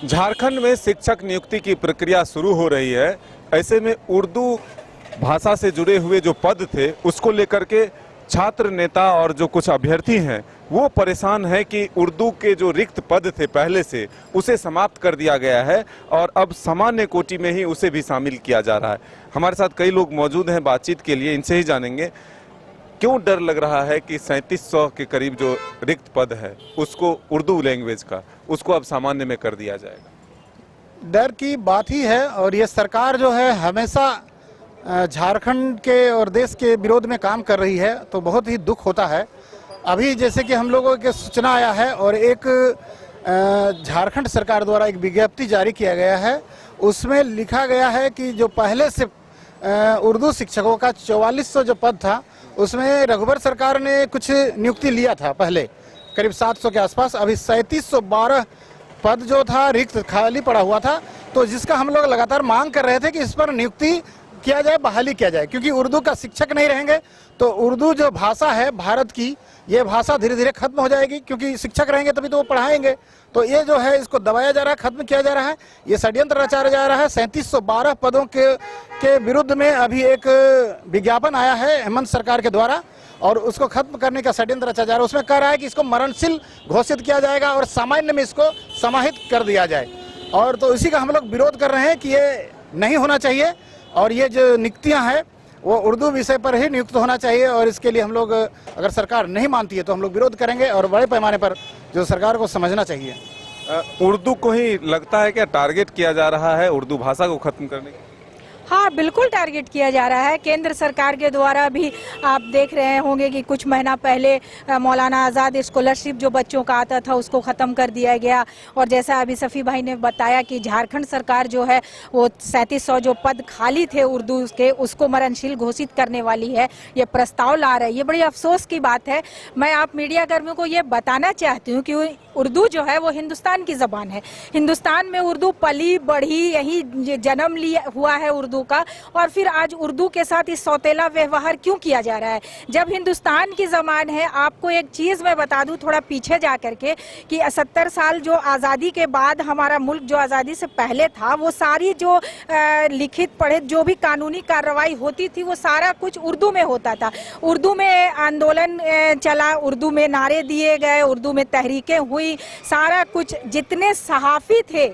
झारखंड में शिक्षक नियुक्ति की प्रक्रिया शुरू हो रही है। ऐसे में उर्दू भाषा से जुड़े हुए जो पद थे उसको लेकर के छात्र नेता और जो कुछ अभ्यर्थी हैं वो परेशान है कि उर्दू के जो रिक्त पद थे पहले से उसे समाप्त कर दिया गया है और अब सामान्य कोटि में ही उसे भी शामिल किया जा रहा है। हमारे साथ कई लोग मौजूद हैं बातचीत के लिए, इनसे ही जानेंगे क्यों डर लग रहा है कि 3700 के करीब जो रिक्त पद है उसको उर्दू लैंग्वेज का उसको अब सामान्य में कर दिया जाएगा। डर की बात ही है और ये सरकार जो है हमेशा झारखंड के और देश के विरोध में काम कर रही है, तो बहुत ही दुख होता है। अभी जैसे कि हम लोगों के सूचना आया है और एक झारखंड सरकार द्वारा एक विज्ञप्ति जारी किया गया है, उसमें लिखा गया है कि जो पहले से उर्दू शिक्षकों का 4400 जो पद था उसमें रघुवर सरकार ने कुछ नियुक्ति लिया था पहले करीब 700 के आसपास। अभी 3712 पद जो था रिक्त खाली पड़ा हुआ था, तो जिसका हम लोग लगातार मांग कर रहे थे कि इस पर नियुक्ति किया जाए, बहाली किया जाए, क्योंकि उर्दू का शिक्षक नहीं रहेंगे तो उर्दू जो भाषा है भारत की, ये भाषा धीरे धीरे खत्म हो जाएगी, क्योंकि शिक्षक रहेंगे तभी तो वो पढ़ाएंगे। तो ये जो है इसको दबाया जा रहा है, खत्म किया जा रहा है, ये षड्यंत्र रचा जा रहा है। 3712 पदों के विरुद्ध में अभी एक विज्ञापन आया है हेमंत सरकार के द्वारा और उसको खत्म करने का षड्यंत्र रचा जा रहा है। उसमें कह रहा है कि इसको मरणशील घोषित किया जाएगा और सामान्य में इसको समाहित कर दिया जाए, और तो इसी का हम लोग विरोध कर रहे हैं कि ये नहीं होना चाहिए और ये जो नियुक्तियां हैं वो उर्दू विषय पर ही नियुक्त होना चाहिए। और इसके लिए हम लोग, अगर सरकार नहीं मानती है तो हम लोग विरोध करेंगे और बड़े पैमाने पर जो सरकार को समझना चाहिए। उर्दू को ही लगता है क्या टारगेट किया जा रहा है उर्दू भाषा को खत्म करने के? हाँ, बिल्कुल टारगेट किया जा रहा है। केंद्र सरकार के द्वारा भी आप देख रहे होंगे कि कुछ महीना पहले मौलाना आज़ाद स्कॉलरशिप जो बच्चों का आता था उसको ख़त्म कर दिया गया, और जैसा अभी सफ़ी भाई ने बताया कि झारखंड सरकार जो है वो 3700 जो पद खाली थे उर्दू के उसको मरणशील घोषित करने वाली है, ये प्रस्ताव ला रही है। ये बड़ी अफसोस की बात है। मैं आप मीडिया कर्मियों को ये बताना चाहती हूँ कि उर्दू जो है वो हिंदुस्तान की ज़बान है। हिंदुस्तान में उर्दू पली बढ़ी, यही जन्म लिया हुआ है उर्दू का, और फिर आज उर्दू के साथ इस सौतेला व्यवहार क्यों किया जा रहा है जब हिंदुस्तान की ज़बान है। आपको एक चीज़ मैं बता दूं थोड़ा पीछे जा करके कि 70 साल जो आज़ादी के बाद हमारा मुल्क जो आज़ादी से पहले था वो सारी जो लिखित पढ़ित जो भी कानूनी कार्रवाई होती थी वो सारा कुछ उर्दू में होता था। उर्दू में आंदोलन चला, उर्दू में नारे दिए गए, उर्दू में तहरीकें हुई, सारा कुछ। जितने सहाफ़ी थे,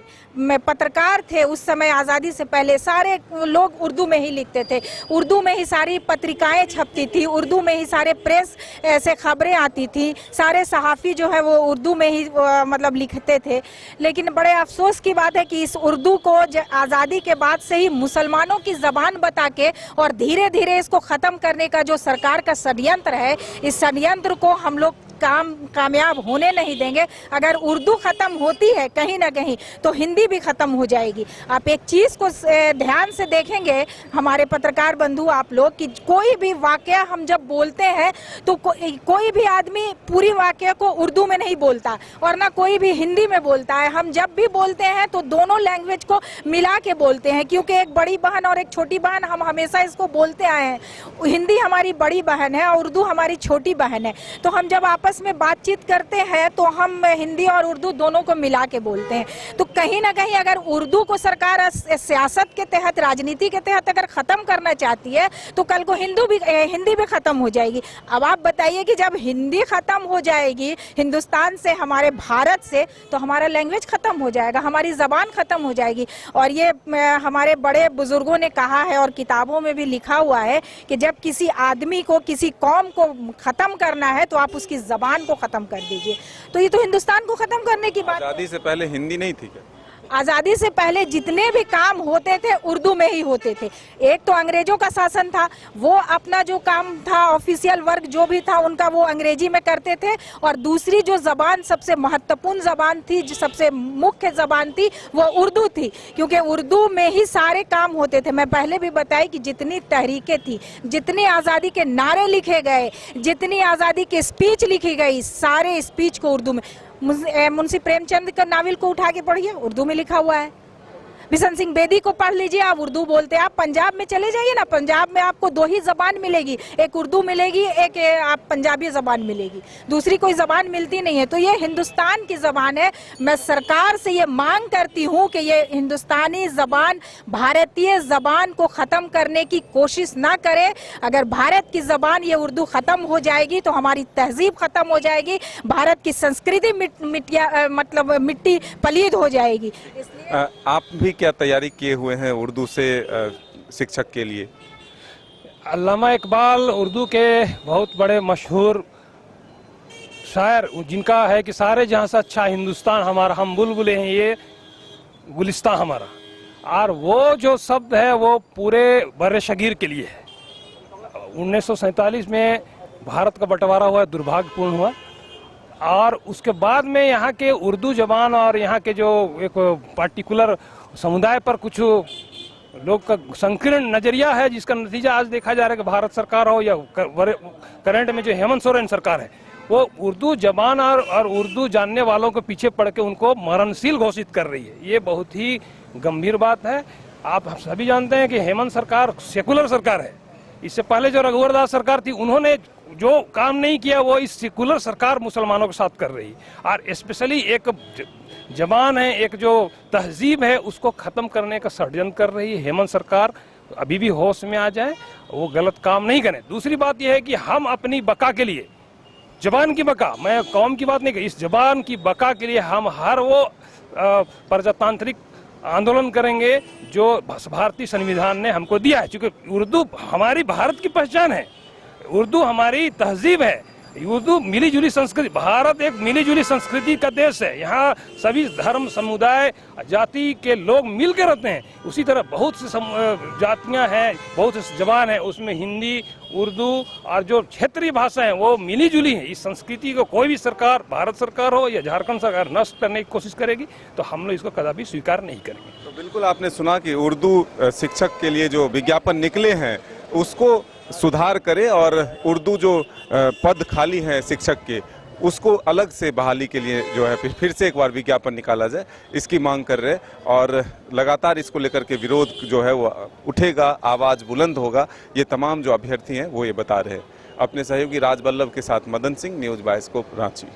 पत्रकार थे उस समय आज़ादी से पहले, सारे लोग उर्दू में ही लिखते थे, उर्दू में ही सारी पत्रिकाएं छपती थी, उर्दू में ही सारे प्रेस से खबरें आती थी, सारे सहाफ़ी जो है वो उर्दू में ही मतलब लिखते थे। लेकिन बड़े अफसोस की बात है कि इस उर्दू को आज़ादी के बाद से ही मुसलमानों की ज़बान बता के और धीरे धीरे इसको ख़त्म करने का जो सरकार का षड्यंत्र है, इस षड्यंत्र को हम लोग कामयाब होने नहीं देंगे। अगर उर्दू ख़त्म होती है कहीं ना कहीं तो हिंदी भी ख़त्म हो जाएगी। आप एक चीज़ को ध्यान से देखेंगे हमारे पत्रकार बंधु आप लोग कि कोई भी वाक़या हम जब बोलते हैं तो कोई भी आदमी पूरी वाक़या को उर्दू में नहीं बोलता और ना कोई भी हिंदी में बोलता है। हम जब भी बोलते हैं तो दोनों लैंग्वेज को मिला के बोलते हैं, क्योंकि एक बड़ी बहन और एक छोटी बहन, हम हमेशा इसको बोलते आए हैं। हिंदी हमारी बड़ी बहन है और उर्दू हमारी छोटी बहन है, तो हम जब आपस में बातचीत करते हैं तो हम हिंदी और उर्दू दोनों को मिला के बोलते हैं। तो कहीं ना कहीं अगर उर्दू को सरकार सियासत के तहत, राजनीति के तहत अगर ख़त्म करना चाहती है तो कल को हिंदी भी ख़त्म हो जाएगी। अब आप बताइए कि जब हिंदी ख़त्म हो जाएगी हिंदुस्तान से, हमारे भारत से, तो हमारा लैंग्वेज ख़त्म हो जाएगा, हमारी ज़बान ख़त्म हो जाएगी। और ये हमारे बड़े बुजुर्गों ने कहा है और किताबों में भी लिखा हुआ है कि जब किसी आदमी को, किसी कौम को ख़त्म करना है तो आप उसकी ज़बान को खत्म कर दीजिए। तो ये तो हिंदुस्तान को खत्म करने की बात। आज़ादी से पहले हिंदी नहीं थी क्या? आज़ादी से पहले जितने भी काम होते थे उर्दू में ही होते थे। एक तो अंग्रेजों का शासन था, वो अपना जो काम था, ऑफिशियल वर्क जो भी था उनका, वो अंग्रेजी में करते थे। और दूसरी जो ज़बान सबसे महत्वपूर्ण ज़बान थी, जो सबसे मुख्य ज़बान थी, वो उर्दू थी, क्योंकि उर्दू में ही सारे काम होते थे। मैं पहले भी बताई कि जितनी तहरीकें थी, जितने आज़ादी के नारे लिखे गए, जितनी आज़ादी की स्पीच लिखी गई, सारे स्पीच को उर्दू में। मुंशी प्रेमचंद का नावल को उठा के पढ़िए, उर्दू में लिखा हुआ है। बिशन सिंह बेदी को पढ़ लीजिए, आप उर्दू बोलते हैं। आप पंजाब में चले जाइए ना, पंजाब में आपको 2 ही जबान मिलेगी, एक उर्दू मिलेगी, एक आप पंजाबी जबान मिलेगी, दूसरी कोई जबान मिलती नहीं है। तो ये हिंदुस्तान की जबान है। मैं सरकार से ये मांग करती हूँ कि ये हिंदुस्तानी जबान, भारतीय जबान को खत्म करने की कोशिश ना करे। अगर भारत की जबान ये उर्दू खत्म हो जाएगी तो हमारी तहजीब खत्म हो जाएगी, भारत की संस्कृति मिट्टी पलीद हो जाएगी। आप भी क्या तैयारी किए हुए हैं उर्दू से शिक्षक के लिए? अल्लामा इकबाल उर्दू के बहुत बड़े मशहूर शायर, जिनका है कि सारे जहाँ से अच्छा हिंदुस्तान हमारा, हम बुलबुले हैं ये गुलिस्तान हमारा, और वो जो शब्द है वो पूरे बर्रे शगीर के लिए है। 1947 में भारत का बंटवारा हुआ, दुर्भाग्यपूर्ण हुआ, और उसके बाद में यहाँ के उर्दू जबान और यहाँ के जो एक पार्टिकुलर समुदाय पर कुछ लोग का संकीर्ण नजरिया है, जिसका नतीजा आज देखा जा रहा है कि भारत सरकार हो या करंट में जो हेमंत सोरेन सरकार है, वो उर्दू जबान और उर्दू जानने वालों के पीछे पड़ के उनको मरणशील घोषित कर रही है। ये बहुत ही गंभीर बात है। आप सभी जानते हैं कि हेमंत सरकार सेकुलर सरकार है। इससे पहले जो रघुवर दास सरकार थी, उन्होंने जो काम नहीं किया वो इस सेकुलर सरकार मुसलमानों के साथ कर रही है। और स्पेशली एक जबान है, एक जो तहजीब है, उसको ख़त्म करने का षड्यंत्र कर रही है हेमंत सरकार। अभी भी होश में आ जाए, वो गलत काम नहीं करें। दूसरी बात यह है कि हम अपनी बका के लिए, जबान की बका, मैं कौम की बात नहीं कर, इस जबान की बका के लिए हम हर वो प्रजातांत्रिक आंदोलन करेंगे जो भारतीय संविधान ने हमको दिया है। क्योंकि उर्दू हमारी भारत की पहचान है, उर्दू हमारी तहजीब है, उर्दू मिली जुली संस्कृति, भारत एक मिली जुली संस्कृति का देश है। यहाँ सभी धर्म, समुदाय, जाति के लोग मिल के रहते हैं। उसी तरह बहुत सी जातियाँ हैं, बहुत सी जबान है, उसमें हिंदी, उर्दू और जो क्षेत्रीय भाषा है वो मिली जुली है। इस संस्कृति को कोई भी सरकार, भारत सरकार हो या झारखंड सरकार, नष्ट करने की कोशिश करेगी तो हम लोग इसको कदापि स्वीकार नहीं करेंगे। तो बिल्कुल आपने सुना कि उर्दू शिक्षक के लिए जो विज्ञापन निकले हैं उसको सुधार करे और उर्दू जो पद खाली हैं शिक्षक के, उसको अलग से बहाली के लिए जो है फिर से एक बार विज्ञापन निकाला जाए, इसकी मांग कर रहे हैं। और लगातार इसको लेकर के विरोध जो है वो उठेगा, आवाज़ बुलंद होगा, ये तमाम जो अभ्यर्थी हैं वो ये बता रहे हैं। अपने सहयोगी राज बल्लभ के साथ मदन सिंह, न्यूज़ बाइस्कोप, रांची।